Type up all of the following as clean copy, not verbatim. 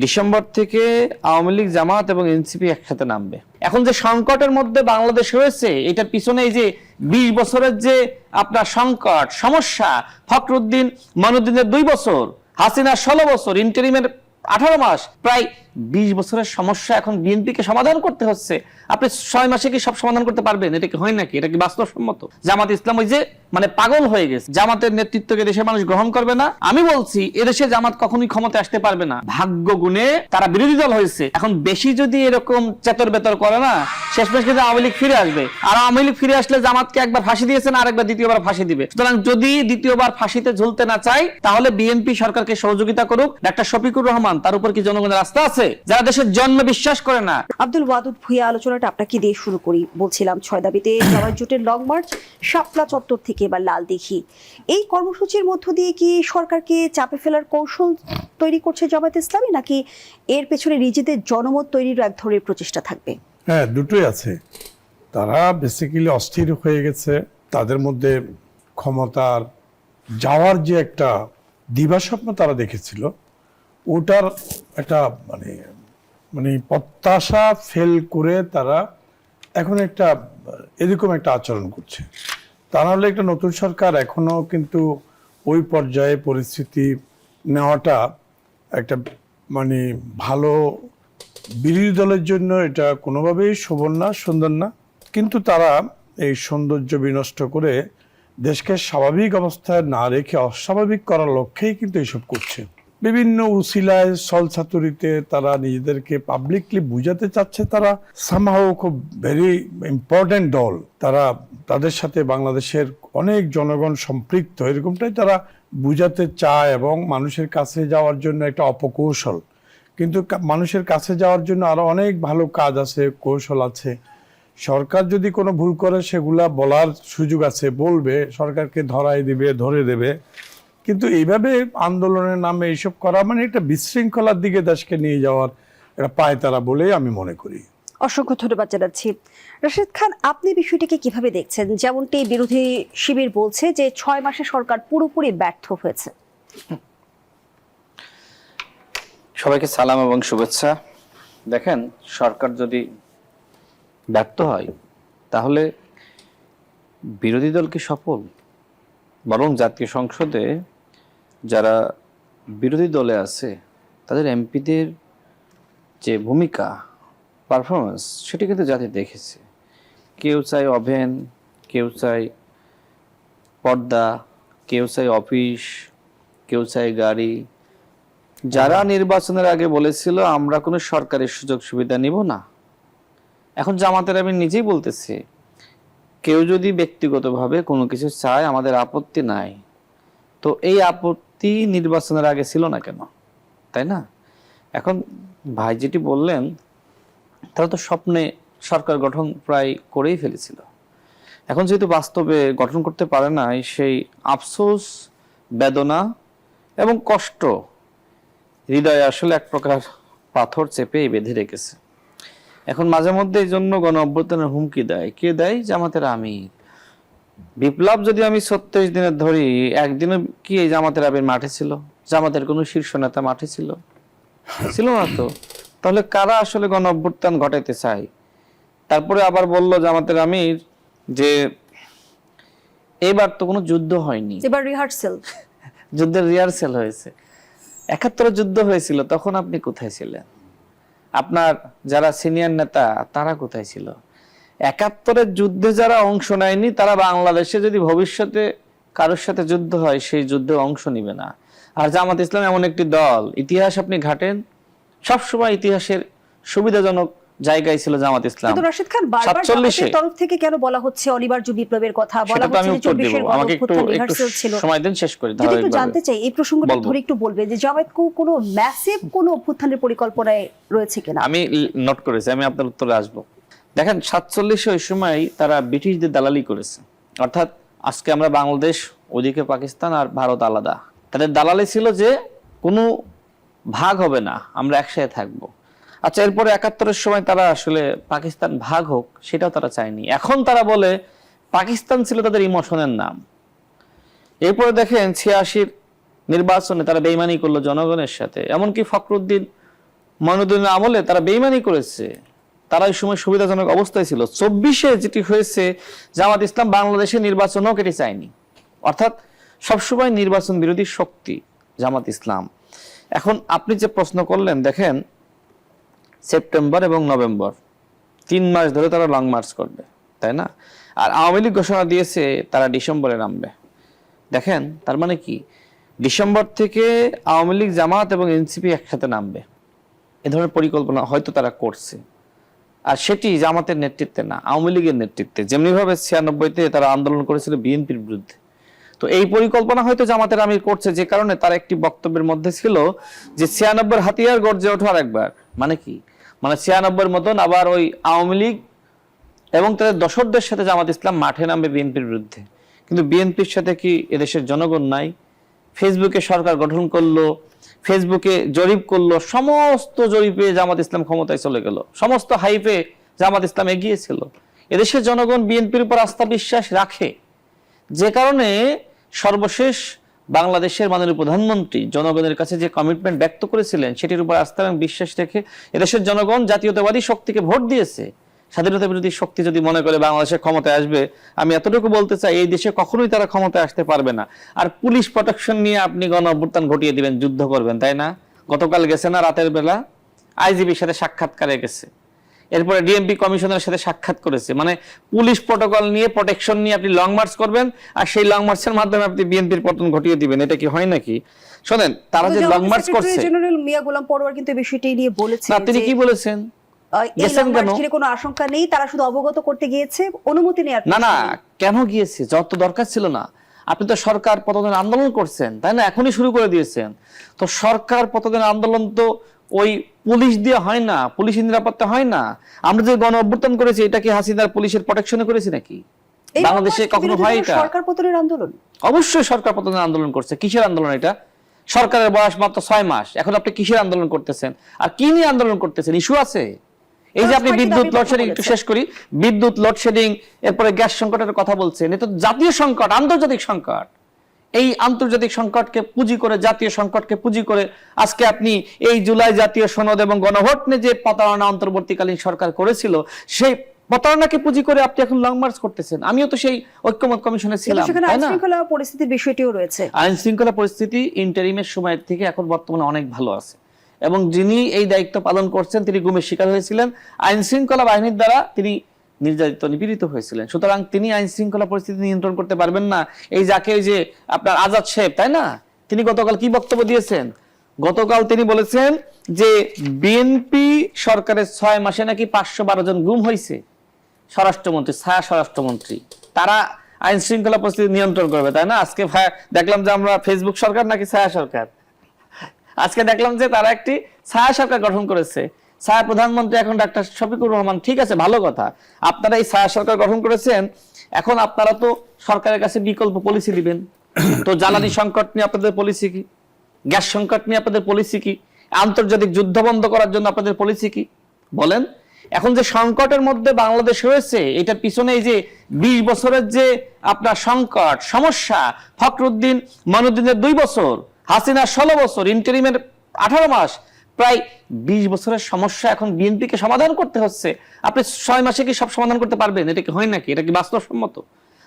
December থেকে আওয়ামী লীগ, জামাত এবং NCP একসাথে নামবে। এখন যে সংকটের মধ্যে বাংলাদেশ রয়েছে, এটার পিছনে এই যে 20 বছরের যে আপনার সংকট সমস্যা, ফখরুদ্দিন মঈনুদ্দিনের 2 বছর, হাসিনার 16 বছর, ইন্টারিমের 18 মাস, প্রায় 20 বছরের সমস্যা এখন বিএনপিকে সমাধান করতে হচ্ছে। আপনি 6 মাসে কি সব সমাধান করতে পারবেন? এটা কি হয় নাকি? এটা কি বাস্তবসম্মত? জামাত ইসলাম ওই যে মানে পাগল হয়ে গেছে, জামাতের নেতৃত্বকে দেশের মানুষ গ্রহণ করবে না। আমি বলছি এদেশে জামাত কখনোই ক্ষমতায় আসতে পারবে না, ভাগ্য গুণে তারা বিরোধী দল হয়েছে। এখন বেশি যদি এরকম চেতর বেতর করে না, শেষমেশ কিন্তু আওয়ামী লীগ ফিরে আসবে। আর আওয়ামী লীগ ফিরে আসলে জামাতকে একবার ফাঁসি দিয়েছেন, আর একবার দ্বিতীয়বার ফাঁসি দিবে। সুতরাং যদি দ্বিতীয়বার ফাঁসিতে ঝুলতে না চাই, তাহলে বিএনপি সরকারকে সহযোগিতা করুক। ডাক্তার শফিকুর রহমান, তার উপর কি জনগণের আস্থা আছে? যারা দেশের জন্ম বিশ্বাস করে না। আব্দুল ওয়াদুদ ভূঁইয়া, আলোচনাটা আপনাকে দিয়ে শুরু করি। বলছিলাম 6 দাবিতে জামায়াত জোটের লং মার্চ শাপলা চত্বর থেকে এবার লালদিঘি। এই কর্মসূচির মধ্য দিয়ে কি সরকারকে চাপে ফেলার কৌশল তৈরি করছে জামায়াত ইসলামী, নাকি এর পেছনে নিজেদের জনমত তৈরির এক ধরনের প্রচেষ্টা থাকবে? হ্যাঁ, দুটোই আছে। তারা বেসিক্যালি অস্থির হয়ে গেছে। তাদের মধ্যে ক্ষমতার যাওয়ার যে একটা দিবাস্বপ্ন তারা দেখেছিল, ওটার একটা মানে প্রত্যাশা ফেল করে তারা এখন একটা এরকম একটা আচরণ করছে। তা নাহলে একটা নতুন সরকার এখনো কিন্তু ওই পর্যায়ে পরিস্থিতি নেওয়াটা একটা মানে ভালো বিরোধী দলের জন্য এটা কোনোভাবেই শোভন না, সুন্দর না। কিন্তু তারা এই সৌন্দর্য বিনষ্ট করে দেশকে স্বাভাবিক অবস্থায় না রেখে অস্বাভাবিক করার লক্ষ্যেই কিন্তু এইসব করছে। বিভিন্ন উসিলায় ছলছাতুরিতে তারা নিজেদেরকে পাবলিকলি বুঝাতে চাচ্ছে তারা সামহাও খুব ভেরি ইম্পর্টেন্ট দল, তারা তাদের সাথে বাংলাদেশের অনেক জনগণ সম্পৃক্ত, এরকমটাই তারা বুঝাতে চায় এবং মানুষের কাছে যাওয়ার জন্য একটা অপকৌশল। কিন্তু মানুষের কাছে যাওয়ার জন্য আরো অনেক ভালো কাজ আছে, কৌশল আছে। সরকার যদি কোনো ভুল করে সেগুলা বলার সুযোগ আছে, বলবে, সরকারকে ধরে দেবে। কিন্তু এইভাবে আন্দোলনের নামে এইসব করা মানে একটা বিশৃঙ্খলার দিকে দেশকে নিয়ে যাওয়ার একটা পায়তারা বলেই আমি মনে করি। অসংখ্য ধন্যবাদ জানাচ্ছি। রাশেদ খান, আপনি বিষয়টিকে কিভাবে দেখছেন? যেমনটি বিরোধী শিবির বলছে যে 6 মাসে সরকার পুরোপুরি ব্যর্থ হয়েছে। সবাইকে সালাম এবং শুভেচ্ছা। দেখেন, সরকার যদি ব্যর্থ হয় তাহলে বিরোধী দল কি সফল? বরং জাতীয় সংসদে যারা বিরোধী দলে আছে তাদের এমপিদের যে ভূমিকা, পারফরমেন্স, সেটি কিন্তু জাতি দেখেছে। কেউ চায় ওভেন, কেউ চায় পর্দা, কেউ চায় অফিস, কেউ চায় গাড়ি। যারা নির্বাচনের আগে বলেছিল আমরা কোনো সরকারি সুযোগ সুবিধা নিব না, এখন জামাতের আমি নিজেই বলতেছি, কেউ যদি ব্যক্তিগতভাবে কোনো কিছু চায় আমাদের আপত্তি নাই। তো এই আপত্তি নির্বাচনের আগে ছিল না কেন, তাই না? এখন ভাই যেটি বললেন, তারা তো স্বপ্নে সরকার গঠন প্রায় করেই ফেলেছিল। এখন যেহেতু বাস্তবে গঠন করতে পারে না, সেই আফসোস, বেদনা এবং কষ্ট হৃদয়ে আসলে এক প্রকার পাথর চেপে বেঁধে রেখেছে। এখন মাঝে মধ্যে এই জন্য গণ অভ্যুত্থানের হুমকি দেয়। কে দেয়? জামাতের আমির। বিপ্লব যদি আমি 36 দিনের ধরি, একদিনও কি এই জামাতের আমির মাঠে ছিল? জামাতের কোনো শীর্ষ নেতা মাঠে ছিল? ছিল না তো। তাহলে কারা আসলে গণ অভ্যুত্থান ঘটাইতে চায়? তারপরে আবার বলল জামাতের আমির যে এবার তো কোনো যুদ্ধ হয়নি, এবার রিহার্সাল, যুদ্ধের রিহার্সাল হয়েছে। 71 যুদ্ধ হয়েছিল, তখন আপনি কোথায় ছিলেন? আপনার যারা সিনিয়র নেতা তারা কোথায় ছিল? 71 যুদ্ধে যারা অংশ নেয়নি তারা বাংলাদেশে যদি ভবিষ্যতে কারোর সাথে যুদ্ধ হয় সেই যুদ্ধে অংশ নিবে না। আর জামাত ইসলাম এমন একটি দল, ইতিহাস আপনি ঘাটেন, সবসময় ইতিহাসের সুবিধাজনক জায়গায় ছিল জামাত ইসলাম। কিন্তু রাশেদ খান, বারবার জামাতের তরফ থেকে কেন বলা হচ্ছে অনিবার্য বিপ্লবের কথা? বলা হচ্ছে যে 24 আমাকে একটু ছিল। সময় দেন, শেষ করি। যদি একটু জানতে চাই এই প্রসঙ্গটা ধরে একটু বলবেন যে জামায়াত কোনো ম্যাসিভ কোনো অভ্যুত্থানের পরিকল্পনায় রয়েছে কিনা? আমি নোট করেছি, আমি আপনার উত্তরে আসবো। দেখেন, 47 ওই সময় তারা ব্রিটিশদের দালালি করেছে। অর্থাৎ আজকে আমরা বাংলাদেশ, ওদিকে পাকিস্তান আর ভারত আলাদা। তাদের দালালি ছিল যে কোনো ভাগ হবে না, আমরা একসাথে থাকবো। আচ্ছা, এরপরে 71 সময় তারা আসলে পাকিস্তান ভাগ হোক সেটাও তারা চায়নি। এখন তারা বলে পাকিস্তান ছিল তাদের ইমোশনের নাম। এরপরে দেখেন 86 নির্বাচনে তারা বেইমানি করলো জনগণের সাথে। এমনকি ফখরুদ্দিন মইনুদ্দিনের আমলে তারা বেইমানি করেছে, তারা ওই সময় সুবিধাজনক অবস্থায় ছিল। 24-এ যেটি হয়েছে, জামাত ইসলাম বাংলাদেশে নির্বাচন হোক এটি চায়নি, অর্থাৎ সবসময় নির্বাচন বিরোধী শক্তি জামাত ইসলাম। এখন আপনি যে প্রশ্ন করলেন, দেখেন সেপ্টেম্বর এবং নভেম্বর 3 মাস ধরে তারা লং মার্চ করবে, তাই না? আর আওয়ামী লীগ ঘোষণা দিয়েছে তারা ডিসেম্বরে নামবে। দেখেন তার মানে কি, ডিসেম্বর থেকে আওয়ামী লীগ, জামাত এবং এনসিপি একসাথে নামবে, এ ধরনের পরিকল্পনা হয়তো তারা করছে। আর সেটি জামাতের নেতৃত্বে না, আওয়ামী লীগের নেতৃত্বে, যেমনিভাবে 96-তে তারা আন্দোলন করেছিল বিএনপির বিরুদ্ধে। তো এই পরিকল্পনা হয়তো জামাতের আমির করছে, যে কারণে তার একটি বক্তব্যের মধ্যে ছিল যে 96-এর হাতিয়ার গর্জে ওঠো আরেকবার। মানে কি, মানে 96-এর মতন আবার ওই আওয়ামী লীগ এবং তাদের দশরদের সাথে জামাত ইসলাম মাঠে নামবে বিএনপির বিরুদ্ধে। কিন্তু বিএনপির সাথে কি এদেশের জনগণ নাই? ফেসবুকে সরকার গঠন করলো, ফেসবুকে জরিপ করলো, সমস্ত জরিপে জামাত ইসলাম ক্ষমতায় চলে গেল, সমস্ত হাইপে জামাত ইসলাম এগিয়েছিল। এদেশের জনগণ বিএনপির উপর আস্থা বিশ্বাস রাখে, যে কারণে সর্বশেষ বাংলাদেশের মাননীয় প্রধানমন্ত্রী জনগণের কাছে যে কমিটমেন্ট ব্যক্ত করেছিলেন, সেটির উপর আস্থা এবং বিশ্বাস রেখে এদেশের জনগণ জাতীয়তাবাদী শক্তিকে ভোট দিয়েছে। স্বাধীনতা বিরোধী শক্তি যদি মনে করে বাংলাদেশের ক্ষমতায় আসবে, আমি এতটুকু বলতে চাই, এই দেশে কখনোই তারা ক্ষমতায় আসতে পারবে না। আর পুলিশ প্রোটেকশন নিয়ে আপনি গণ অভ্যুত্থান ঘটিয়ে দিবেন, যুদ্ধ করবেন, তাই না? গতকাল গেছে না রাতের বেলা আইজিবির সাথে সাক্ষাৎকারে গেছে, এরপরে ডিএমপি কমিশনের সাথে সাক্ষাৎ করেছে। মানে পুলিশ প্রোটোকল নিয়ে, প্রোটেকশন নিয়ে আপনি লং মার্চ করবেন, আর সেই লং মার্চের মাধ্যমে আপনি বিএনপির পতন ঘটিয়ে দিবেন। এটা কি হয় নাকি? শোনেন, তারা যে লং মার্চ করছে, জেনারেল মিয়া গোলাম পরোয়ার কিন্তু এই বিষয়টি নিয়ে বলেছেন। তিনি কি বলেছেন? কোনো আশঙ্কা নেই, তারা শুধু অবগত করতে গিয়েছে, অনুমতি নেওয়ার না না, কেন গিয়েছে? যত দরকার ছিল না। আপনি তো সরকার পতনের আন্দোলন করছেন, তাই না? এখনই শুরু করে দিয়েছেন। তো সরকার পতনের আন্দোলন তো ওই পুলিশ দিয়ে হয় না, পুলিশের নিরাপত্তা হয় না। আমরা যে গণ অভ্যুত্থান করেছি, এটা কি হাসিনার পুলিশের প্রোটেকশনে করেছি নাকি? বাংলাদেশে কখনো হয় এটা? সরকার পতনের আন্দোলন অবশ্যই সরকার পতনের আন্দোলন করছে। কিসের আন্দোলন এটা? সরকারের বয়স মাত্র 6 মাস, এখন আপনি কিসের আন্দোলন করতেছেন? আর কি নিয়ে আন্দোলন করতেছেন? ইস্যু আছে। এই যে আপনি বিদ্যুৎ লোডশেডিং, একটু শেষ করি, বিদ্যুৎ লোডশেডিং, এরপরে গ্যাস সংকটের কথা বলছেন। এটা তো জাতীয় সংকট, আন্তর্জাতিক সংকট। এই আন্তর্জাতিক সংকটকে পুঁজি করে, জাতীয় সংকটকে পুঁজি করে আজকে আপনি এই জুলাই জাতীয় সনদ এবং গণভোট নিয়ে যে প্রতারণা অন্তর্বর্তীকালীন সরকার করেছিল, সেই প্রতারণাকে পুঁজি করে আপনি এখন লং মার্চ করতেছেন। আমিও তো সেই ঐক্যমত কমিশনে ছিলাম, তাই না? আইন শৃঙ্খলা পরিস্থিতির বিষয়টিও রয়েছে। আইন শৃঙ্খলা পরিস্থিতি ইন্টারিমের সময়ের থেকে এখন বর্তমানে অনেক ভালো আছে, এবং যিনি এই দায়িত্ব পালন করছেন তিনি গুমের শিকার হয়েছিলেন, আইন শৃঙ্খলা বাহিনীর দ্বারা তিনি নির্যাতিত, নিপীড়িত হয়েছিলেন। সুতরাং তিনি আইন শৃঙ্খলা পরিস্থিতি নিয়ন্ত্রণ করতে পারবেন না। এই যাকে ওই যে আপনার আজাদ সাহেব, তাই না, তিনি গতকাল কি বক্তব্য দিয়েছেন? গতকাল তিনি বলেছেন যে বিএনপি সরকারের 6 মাসে নাকি 512 জন গুম হয়েছে। স্বরাষ্ট্রমন্ত্রী, ছায়া স্বরাষ্ট্রমন্ত্রী, তারা আইন শৃঙ্খলা পরিস্থিতি নিয়ন্ত্রণ করবে, তাই না? আজকে দেখলাম যে আমরা ফেসবুক সরকার নাকি ছায়া সরকার, আজকে দেখলাম যে তারা একটি ছায়া সরকার গঠন করেছে। ছায়া প্রধানমন্ত্রী এখন ডাক্তার শফিকুর রহমান। ঠিক আছে, ভালো কথা, আপনারা এই ছায়া সরকার গঠন করেছেন। এখন আপনারা তো সরকারের কাছে বিকল্প পলিসি দিবেন। তো জ্বালানি সংকট নিয়ে আপনাদের পলিসি কি? গ্যাস সংকট নিয়ে আপনাদের পলিসি কি? আন্তর্জাতিক যুদ্ধ বন্ধ করার জন্য আপনাদের পলিসি কি? বলেন। এখন যে সংকটের মধ্যে বাংলাদেশ রয়েছে, এটার পিছনে এই যে 20 বছরের যে আপনার সংকট, সমস্যা, ফখরুদ্দিন মইনুদ্দিনের 2 বছর, হাসিনার 16 বছর, ইন্টারিমের 18 মাস, প্রায় 20 বছরের সমস্যা এখন বিএনপিকে সমাধান করতে হচ্ছে। আপনি 6 মাসে কি সব সমাধান করতে পারবেন? এটা কি হয় নাকি? এটা কি বাস্তবসম্মত?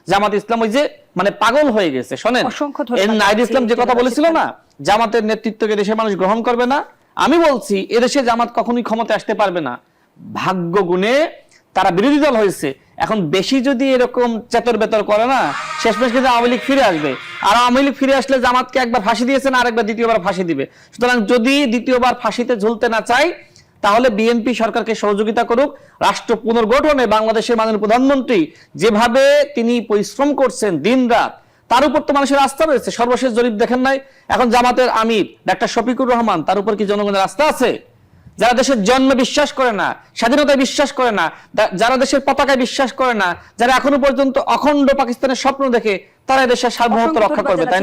জামাত ইসলাম ওই যে মানে পাগল হয়ে গেছে। শোনেন, নাহিদ ইসলাম যে কথা বলেছিল না, জামাতের নেতৃত্বকে দেশের মানুষ গ্রহণ করবে না, আমি বলছি এদেশে জামাত কখনোই ক্ষমতায় আসতে পারবে না। ভাগ্য গুণে তারা বিরোধী দল হয়েছে। এখন বেশি যদি এরকম চেতর বেতর করে না, শেষমেশ কিন্তু আওয়ামী লীগ ফিরে আসবে। আর আওয়ামী লীগ ফিরে আসলে জামাতকে একবার ফাঁসি দিয়েছেন, আর একবার দ্বিতীয়বার ফাঁসি দিবে। সুতরাং যদি দ্বিতীয়বার ফাঁসিতে ঝুলতে না চাই, তাহলে বিএনপি সরকারকে সহযোগিতা করুক। রাষ্ট্র পুনর্গঠনে বাংলাদেশের মাননীয় প্রধানমন্ত্রী যেভাবে তিনি পরিশ্রম করছেন দিন রাত, তার উপর তো মানুষের আস্থা রয়েছে। সর্বশেষ জরিপ দেখেন নাই? এখন জামাতের আমির ডাক্তার শফিকুর রহমান, তার উপর কি জনগণের আস্থা আছে? যারা দেশের জন্মে বিশ্বাস করে না, স্বাধীনতায় বিশ্বাস করে না, যারা দেশের পতাকায় বিশ্বাস করে না, যারা এখনো পর্যন্ত অখণ্ড পাকিস্তানের স্বপ্ন দেখে, তারা দেশের সার্বভৌমত্ব রক্ষা করবে, তাই না?